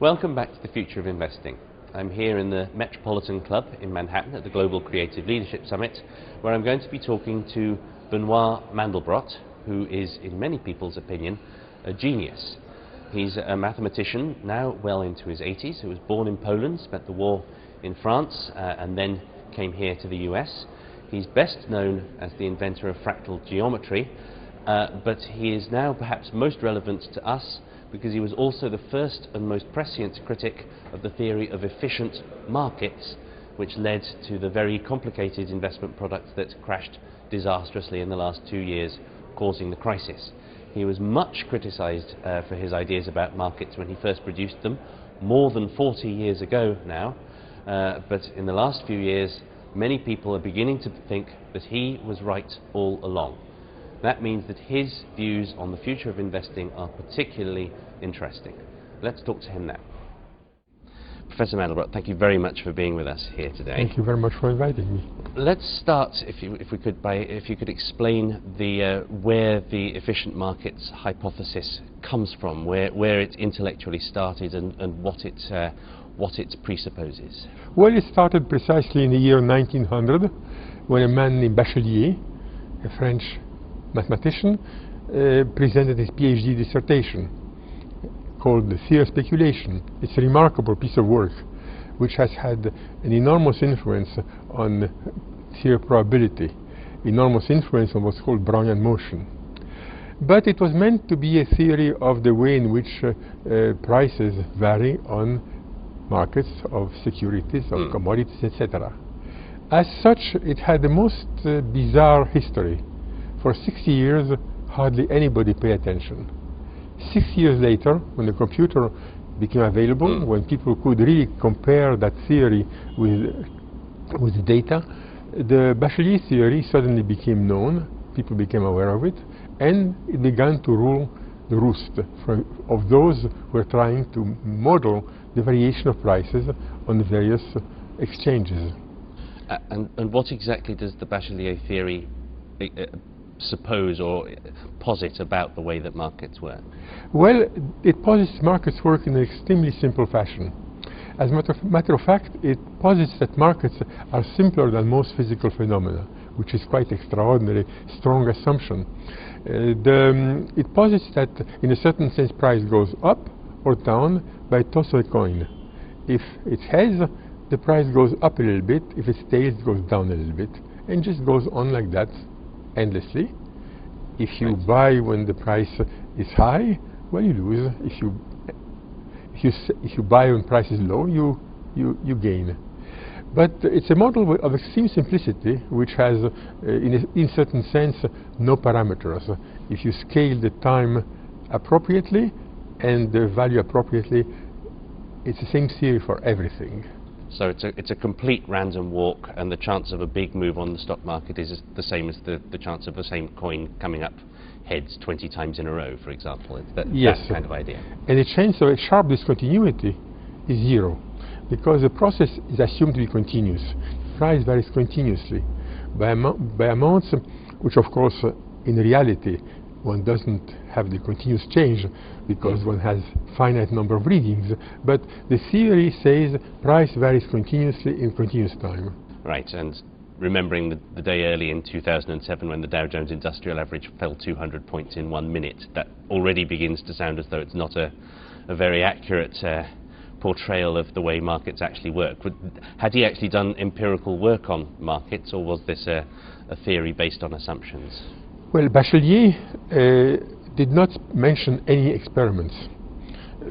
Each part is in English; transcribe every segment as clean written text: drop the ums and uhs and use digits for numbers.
Welcome back to the Future of Investing. I'm here in the Metropolitan Club in Manhattan at the Global Creative Leadership Summit, where I'm going to be talking to Benoit Mandelbrot, who is, in many people's opinion, a genius. He's a mathematician, now well into his 80s, who was born in Poland, spent the war in France, and then came here to the US. He's best known as the inventor of fractal geometry, but he is now perhaps most relevant to us because he was also the first and most prescient critic of the theory of efficient markets, which led to the very complicated investment products that crashed disastrously in the last 2 years, causing the crisis. He was much criticized for his ideas about markets when he first produced them, more than 40 years ago now, but in the last few years many people are beginning to think that he was right all along. That means that his views on the future of investing are particularly interesting. Let's talk to him now. Professor Mandelbrot, thank you very much for being with us here today. Thank you very much for inviting me. Let's start, if you could explain where the efficient markets hypothesis comes from, where it intellectually started, and what it presupposes. Well, it started precisely in the year 1900, when a man named Bachelier, a French mathematician, presented his PhD dissertation called The Theory of Speculation. It's a remarkable piece of work which has had an enormous influence on theory of probability, enormous influence on what's called Brownian motion. But it was meant to be a theory of the way in which prices vary on markets of securities, of commodities, etc. As such, it had the most bizarre history. For 60 years, hardly anybody paid attention. 6 years later, when the computer became available, when people could really compare that theory with the data, the Bachelier theory suddenly became known, people became aware of it, and it began to rule the roost of those who were trying to model the variation of prices on the various exchanges. And what exactly does the Bachelier theory suppose or posit about the way that markets work? Well, it posits markets work in an extremely simple fashion. As a matter of fact, it posits that markets are simpler than most physical phenomena, which is quite extraordinary, strong assumption. It posits that, in a certain sense, price goes up or down by toss of a coin. If it's heads, the price goes up a little bit. If it's tails, it goes down a little bit, and just goes on like that endlessly. If you buy when the price is high, well, you lose. If you buy when price is low, you gain. But it's a model of extreme simplicity, which has, in certain sense, no parameters. If you scale the time appropriately and the value appropriately, it's the same theory for everything. So it's a complete random walk, and the chance of a big move on the stock market is the same as the chance of the same coin coming up heads 20 times in a row, for example. It's that kind of idea. And the chance of a sharp discontinuity is zero, because the process is assumed to be continuous. Price varies continuously by amounts which, of course, in reality, one doesn't have the continuous change because one has finite number of readings, but the theory says price varies continuously in continuous time. Right, and remembering the day early in 2007 when the Dow Jones Industrial Average fell 200 points in 1 minute, that already begins to sound as though it's not a very accurate portrayal of the way markets actually work. Had he actually done empirical work on markets, or was this a theory based on assumptions? Well, Bachelier did not mention any experiments.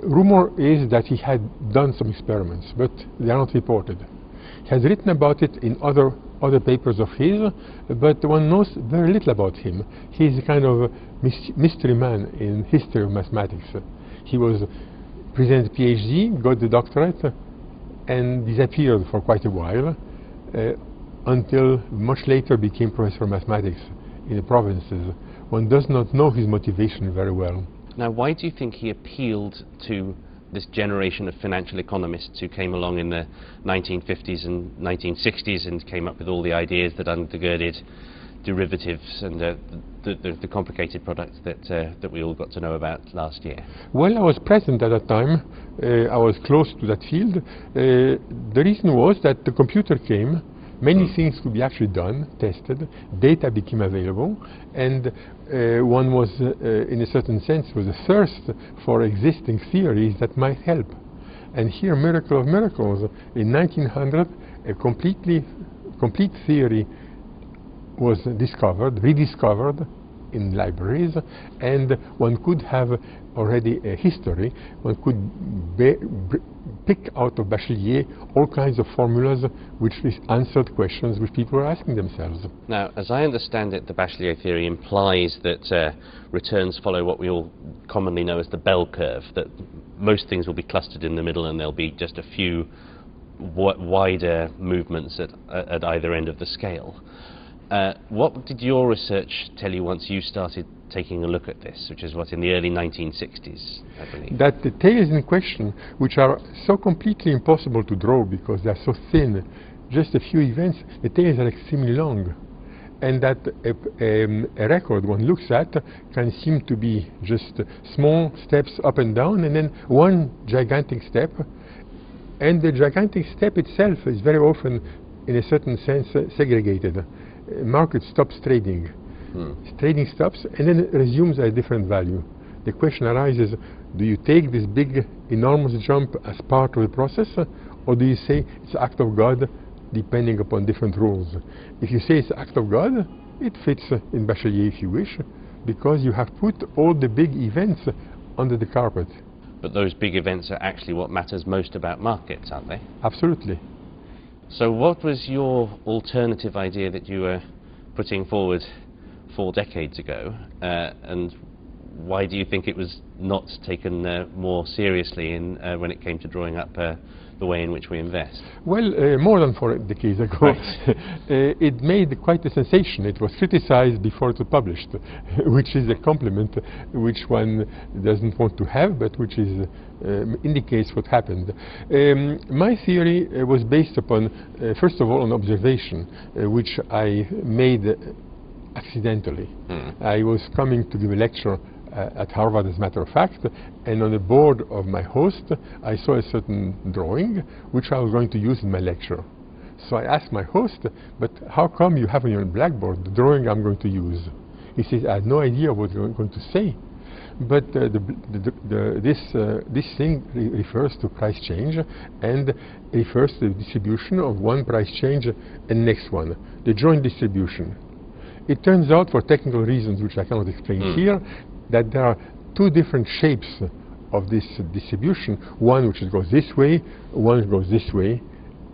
Rumor is that he had done some experiments, but they are not reported. He has written about it in other papers of his, but one knows very little about him. He is a kind of mystery man in history of mathematics. He was presented PhD, got the doctorate, and disappeared for quite a while, until much later became professor of mathematics in the provinces. One does not know his motivation very well. Now, why do you think he appealed to this generation of financial economists who came along in the 1950s and 1960s and came up with all the ideas that undergirded derivatives and the complicated products that we all got to know about last year? Well, I was present at that time. I was close to that field. The reason was that the computer came, many things could be actually done, tested, data became available, and one was, in a certain sense, was a thirst for existing theories that might help. And here, miracle of miracles, in 1900, a complete theory was discovered, rediscovered in libraries, and one could have already a history. One could pick out of Bachelier all kinds of formulas which answered questions which people were asking themselves. Now, as I understand it, the Bachelier theory implies that returns follow what we all commonly know as the bell curve, that most things will be clustered in the middle and there'll be just a few wider movements at either end of the scale. What did your research tell you once you started taking a look at this, which is what, in the early 1960s, I believe? That the tails in question, which are so completely impossible to draw because they're so thin, just a few events, the tails are extremely long. And that a record one looks at can seem to be just small steps up and down, and then one gigantic step. And the gigantic step itself is very often, in a certain sense, segregated. Market stops trading. Trading stops and then resumes at a different value. The question arises, do you take this big, enormous jump as part of the process, or do you say it's an act of God depending upon different rules? If you say it's an act of God, it fits in Bachelier if you wish, because you have put all the big events under the carpet. But those big events are actually what matters most about markets, aren't they? Absolutely. So what was your alternative idea that you were putting forward 4 decades ago, and why do you think it was not taken more seriously when it came to drawing up the way in which we invest? Well, more than 4 decades ago. Right. It made quite a sensation. It was criticized before it was published, which is a compliment which one doesn't want to have, but which is indicates what happened. My theory was based upon, first of all, an observation, which I made accidentally. I was coming to give a lecture at Harvard, as a matter of fact, and on the board of my host I saw a certain drawing which I was going to use in my lecture. So I asked my host, but how come you have on your blackboard the drawing I'm going to use? He says, I had no idea what you're going to say. But this thing refers to price change and refers to the distribution of one price change and next one, the joint distribution. It turns out, for technical reasons which I cannot explain here, that there are 2 different shapes of this distribution, one which goes this way, one which goes this way,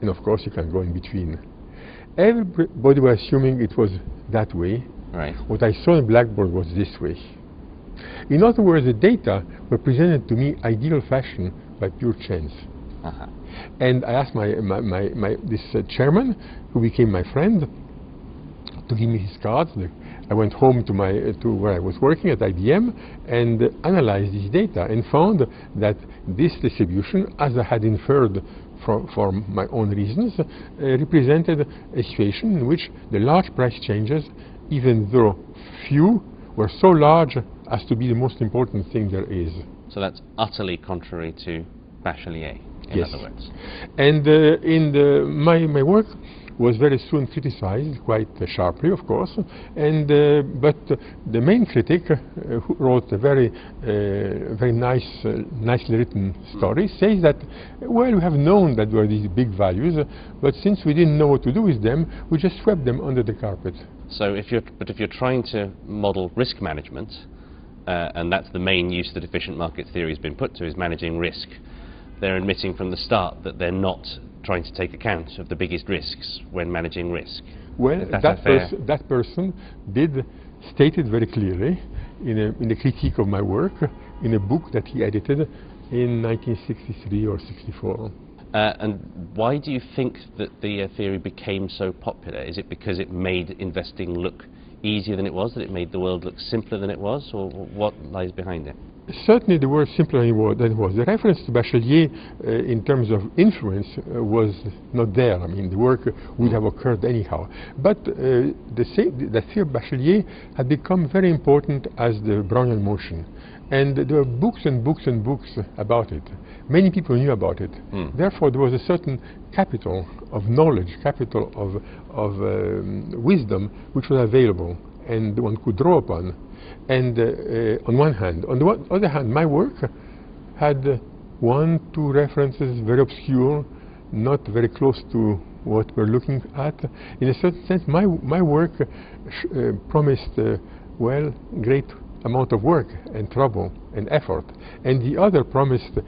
and of course you can go in between. Everybody was assuming it was that way. Right. What I saw on the blackboard was this way. In other words, the data were presented to me ideal fashion by pure chance. And I asked this chairman, who became my friend, to give me his cards. I went home to where I was working at IBM and analyzed this data and found that this distribution, as I had inferred for my own reasons, represented a situation in which the large price changes, even though few, were so large as to be the most important thing there is. So that's utterly contrary to Bachelier, in other words. And my work was very soon criticized, quite sharply, of course, and but the main critic, who wrote a very nicely written story, says that, well, we have known that there were these big values, but since we didn't know what to do with them, we just swept them under the carpet. So if you're trying to model risk management, and that's the main use that efficient market theory has been put to, is managing risk, they're admitting from the start that they're not trying to take account of the biggest risks when managing risk. Well, that person did state it very clearly in a critique of my work in a book that he edited in 1963 or 64. And why do you think that the theory became so popular? Is it because it made investing look easier than it was, that it made the world look simpler than it was, or what lies behind it? Certainly the word simpler than it was. The reference to Bachelier in terms of influence was not there. I mean, the work would have occurred anyhow. But the theory of Bachelier had become very important as the Brownian motion. And there were books and books and books about it. Many people knew about it. Therefore, there was a certain capital of knowledge, capital of wisdom, which was available and one could draw upon. And on one hand. On the other hand, my work had one, two references, very obscure, not very close to what we're looking at. In a certain sense, my work promised, well, great amount of work and trouble and effort. And the other promised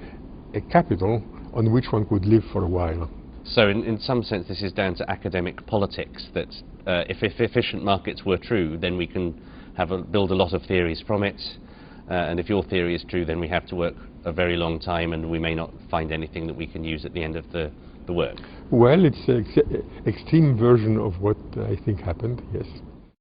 a capital on which one could live for a while. So in some sense this is down to academic politics, that if efficient markets were true, then we can build a lot of theories from it, and if your theory is true, then we have to work a very long time and we may not find anything that we can use at the end of the work. Well, it's an extreme version of what I think happened, yes.